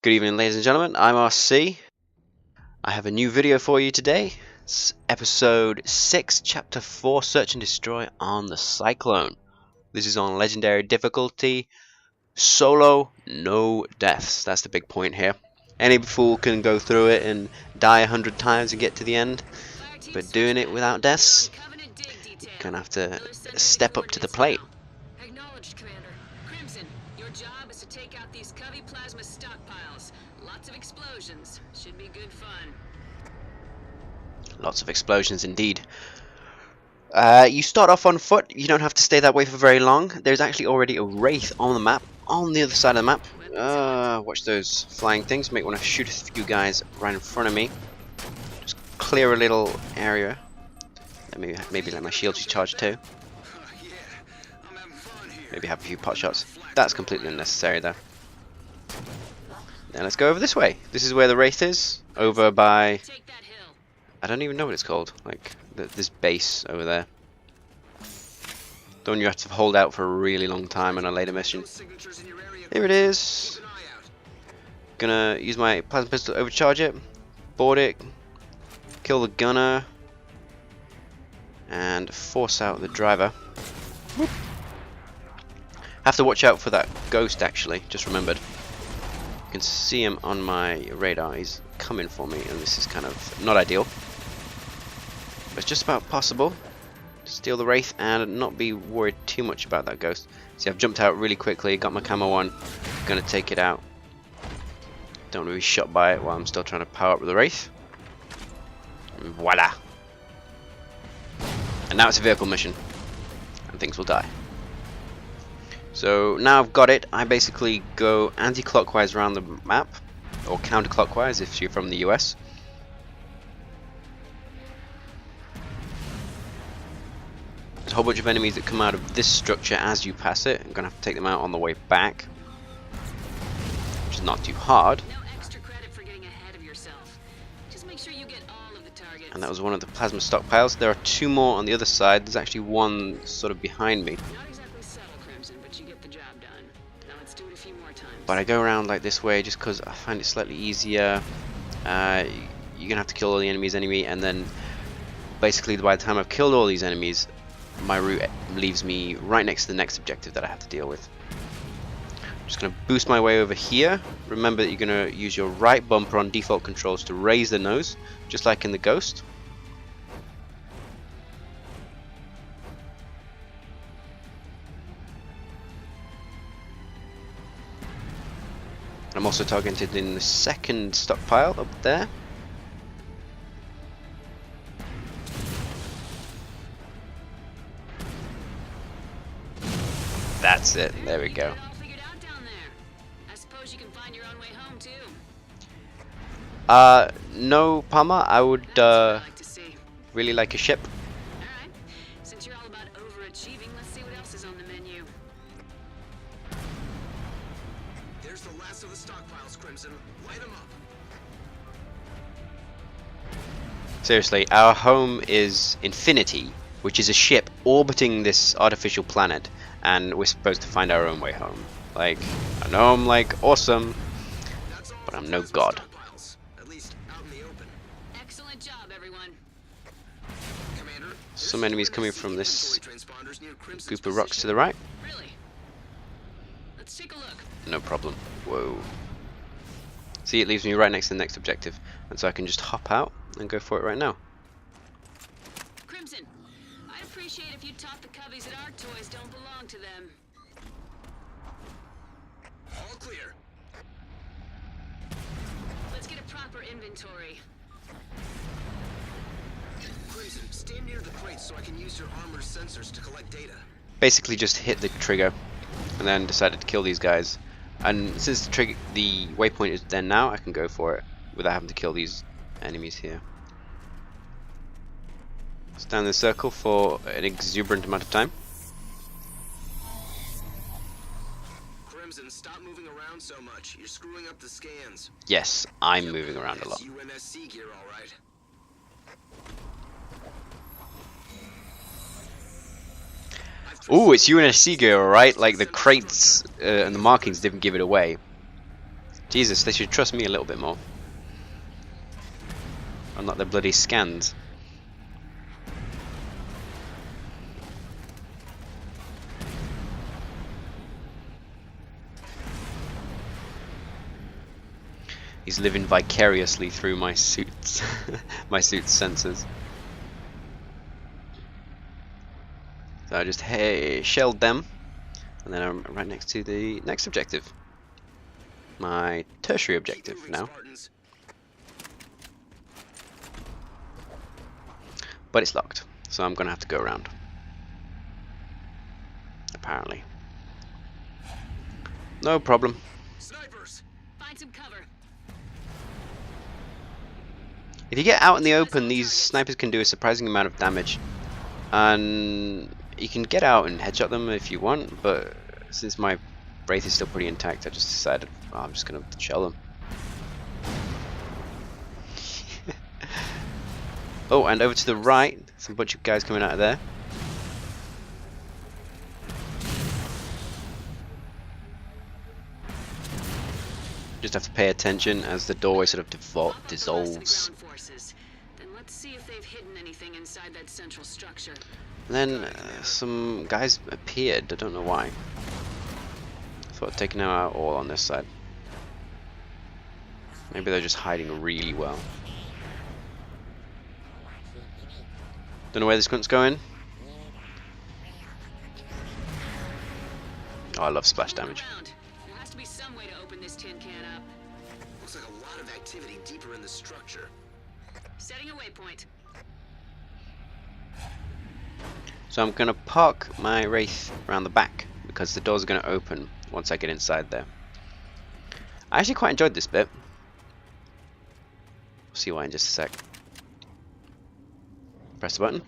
Good evening, ladies and gentlemen. I'm RC. I have a new video for you today. It's episode 6, chapter 4, Search and Destroy on the Cyclone. This is on legendary difficulty, solo, no deaths. That's the big point here. Any fool can go through it and die 100 times and get to the end, but doing it without deaths, you're gonna have to step up to the plate. Acknowledged, Commander. Crimson, your job is to take out these Covey plasma stockpiles. Lots of explosions. Should be good fun. Lots of explosions indeed. You start off on foot. You don't have to stay that way for very long. There's actually already a wraith on the map, on the other side of the map. Watch those flying things. Might want to shoot a few guys right in front of me. Just clear a little area. Maybe let my shields recharge too. Maybe have a few pot shots. That's completely unnecessary though. Now let's go over this way. This is where the wraith is. Over by... I don't even know what it's called. Like this base over there. The one you have to hold out for a really long time on a later mission. Here it is. Gonna use my plasma pistol to overcharge it. Board it. Kill the gunner. And force out the driver. Whoop. Have to watch out for that ghost actually, just remembered. You can see him on my radar, he's coming for me and this is kind of not ideal. But it's just about possible to steal the wraith and not be worried too much about that ghost. See, I've jumped out really quickly, got my camo on, gonna take it out. Don't want to be shot by it while I'm still trying to power up with the wraith. And voila! And now it's a vehicle mission, and things will die. So now I've got it, I basically go anti-clockwise around the map, or counterclockwise if you're from the US. There's a whole bunch of enemies that come out of this structure as you pass it. I'm gonna have to take them out on the way back, which is not too hard. No extra credit for getting ahead of yourself. Just make sure you get all of the targets. And that was one of the plasma stockpiles. There are two more on the other side. There's actually one sort of behind me. Not exactly subtle, Crimson, but you get the job done. Now let's do it a few more times. But I go around like this way just because I find it slightly easier. You're gonna have to kill all the enemies anyway, and then basically by the time I've killed all these enemies, my route leaves me right next to the next objective that I have to deal with. I'm just gonna boost my way over here. Remember that you're gonna use your right bumper on default controls to raise the nose, just like in the Ghost. I'm also targeted in the second stockpile up there. That's it, there we go. No, Palmer, I would really like a ship. Alright, since you're all about overachieving, let's see what else is on the menu. There's the last of the stockpiles, Crimson. Light them up. Seriously, our home is Infinity, which is a ship orbiting this artificial planet, and we're supposed to find our own way home. Like, I know I'm like awesome, but I'm no god. At least out in the open. Excellent job, everyone. Commander, Some enemies coming from this group of rocks to the right. Really? Let's take a look. No problem. Whoa. See, it leaves me right next to the next objective, and so I can just hop out and go for it right now. Crimson, I'd appreciate if you taught the Coveys that our toys don't belong to them. all clear. Let's get a proper inventory. Crimson, stand near the crates so I can use your armor's sensors to collect data. Basically just hit the trigger and then decided to kill these guys, and since the waypoint is there now, I can go for it without having to kill these enemies here. Stand in the circle for an exuberant amount of time. Crimson, stop moving around so much. You're screwing up the scans. Yes, I'm moving around a lot. UNSC gear, all right. Ooh, it's UNSC gear, alright? Like the crates and the markings didn't give it away. Jesus, they should trust me a little bit more. I'm not the bloody scans. He's living vicariously through my suits, my suit's sensors. So I just shelled them, and then I'm right next to the next objective. My tertiary objective now. But it's locked, so I'm gonna have to go around. Apparently. No problem. Snipers! Find some cover. If you get out in the open, these snipers can do a surprising amount of damage. And you can get out and headshot them if you want, but since my Wraith is still pretty intact, I just decided, oh, I'm just gonna shell them. Oh, and over to the right, there's a bunch of guys coming out of there. Just have to pay attention as the doorway sort of dissolves. Then let's see if they've hidden anything inside that central structure. And then some guys appeared, I don't know why. Thought I'd taken them out all on this side. Maybe they're just hiding really well. Don't know where this cunt's going. Oh, I love splash damage. There has to be some way to open this tin can up. Looks like a lot of activity deeper in the structure. Setting a waypoint. So I'm going to park my Wraith around the back because the doors are going to open once I get inside there. I actually quite enjoyed this bit. We'll see why in just a sec. Press the button.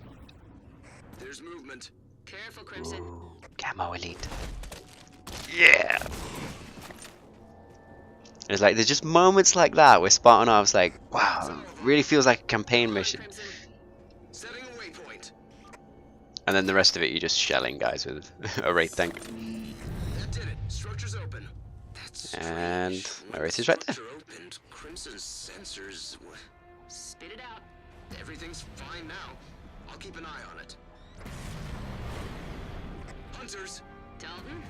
There's movement. Careful, Crimson. Ooh, camo elite. Yeah! It's like there's just moments like that where Spartan Ops like, wow, it really feels like a campaign mission. Setting a waypoint. And then the rest of it you're just shelling guys with a Wraith tank. That did it. Structure's open. That's And strange. my Wraith is right there. Structure opened. Crimson's sensors. Spit it out. Everything's fine now. I'll keep an eye on it. Hunters. Dalton?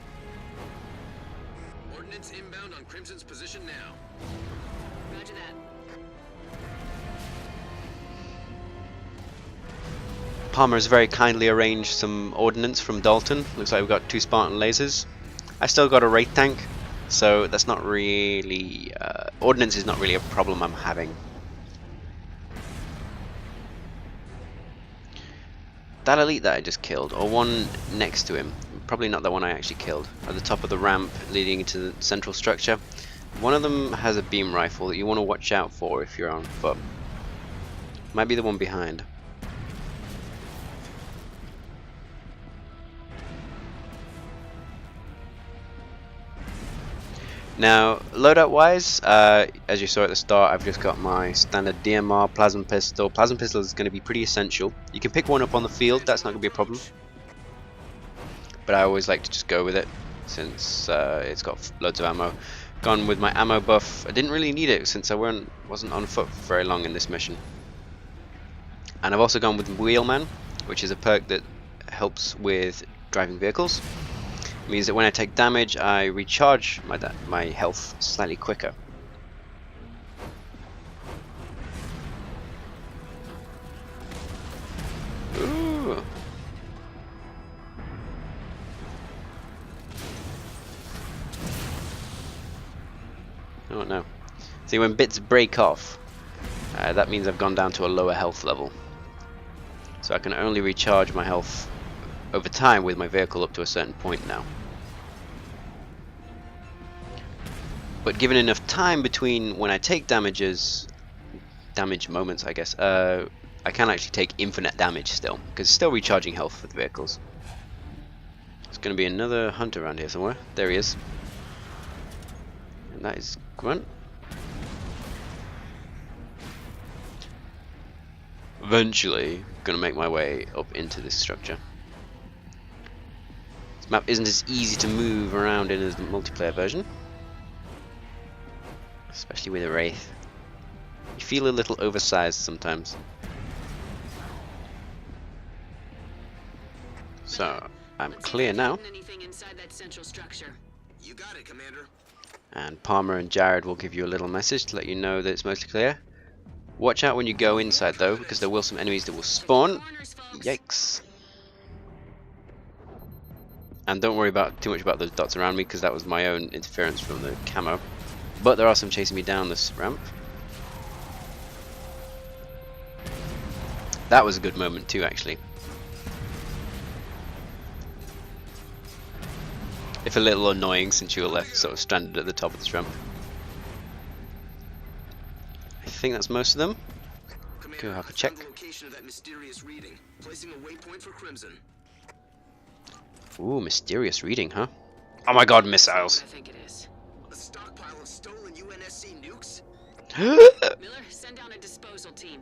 Ordnance inbound on Crimson's position now. Roger that. Palmer has very kindly arranged some ordnance from Dalton. Looks like we've got 2 Spartan lasers. I still got a Wraith tank, so that's not really... ordnance is not really a problem I'm having. That elite that I just killed, or one next to him, probably not the one I actually killed, at the top of the ramp leading into the central structure. One of them has a beam rifle that you want to watch out for if you're on foot. Might be the one behind. Now, loadout wise, as you saw at the start, I've just got my standard DMR plasma pistol. Plasma pistol is going to be pretty essential. You can pick one up on the field, that's not going to be a problem. But I always like to just go with it, since it's got loads of ammo. Gone with my ammo buff. I didn't really need it since I wasn't on foot for very long in this mission. And I've also gone with Wheelman, which is a perk that helps with driving vehicles. It means that when I take damage, I recharge my health slightly quicker. Ooh. Oh no. See, when bits break off, that means I've gone down to a lower health level. So I can only recharge my health over time with my vehicle up to a certain point now. But given enough time between when I take damage moments, I guess, I can actually take infinite damage still, because it's still recharging health with vehicles. There's going to be another hunter around here somewhere. There he is. And that is Grunt. Eventually, going to make my way up into this structure. This map isn't as easy to move around in as the multiplayer version. especially with a Wraith. You feel a little oversized sometimes. So, I'm Let's see clear if now. they've hidden anything inside that central structure. You got it, Commander. And Palmer and Jared will give you a little message to let you know that it's mostly clear. Watch out when you go inside though, because there will some enemies that will spawn. Corners, folks. Yikes. And don't worry about too much about those dots around me, because that was my own interference from the camo. But there are some chasing me down this ramp. That was a good moment too, actually. If a little annoying, since you were left sort of stranded at the top of this ramp. I think that's most of them. Commander, Go have a I check. found the location of that mysterious reading, placing a waypoint for Crimson. Ooh, mysterious reading, huh? Oh my god, missiles! I think it is. A stockpile of stolen UNSC nukes? Miller, send down a disposal team.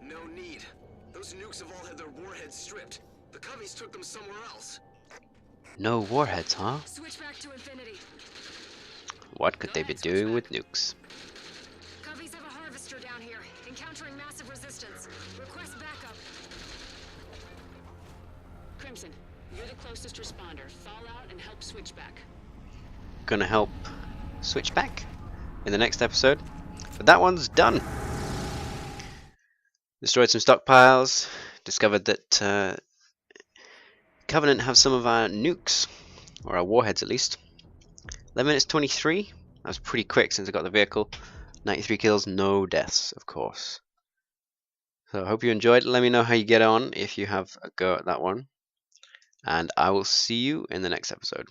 No need. Those nukes have all had their warheads stripped. The Coveys took them somewhere else. No warheads, huh? Switch back to Infinity. What could they be doing with nukes? Coveys have a harvester down here, encountering massive resistance. Request backup. Crimson, you're the closest responder. Fall out and help Switchback. Gonna help Switchback in the next episode. But that one's done. Destroyed some stockpiles. Discovered that Covenant have some of our nukes, or our warheads at least. 11 minutes 23. That was pretty quick since I got the vehicle. 93 kills, no deaths, of course. So I hope you enjoyed. Let me know how you get on if you have a go at that one. And I will see you in the next episode.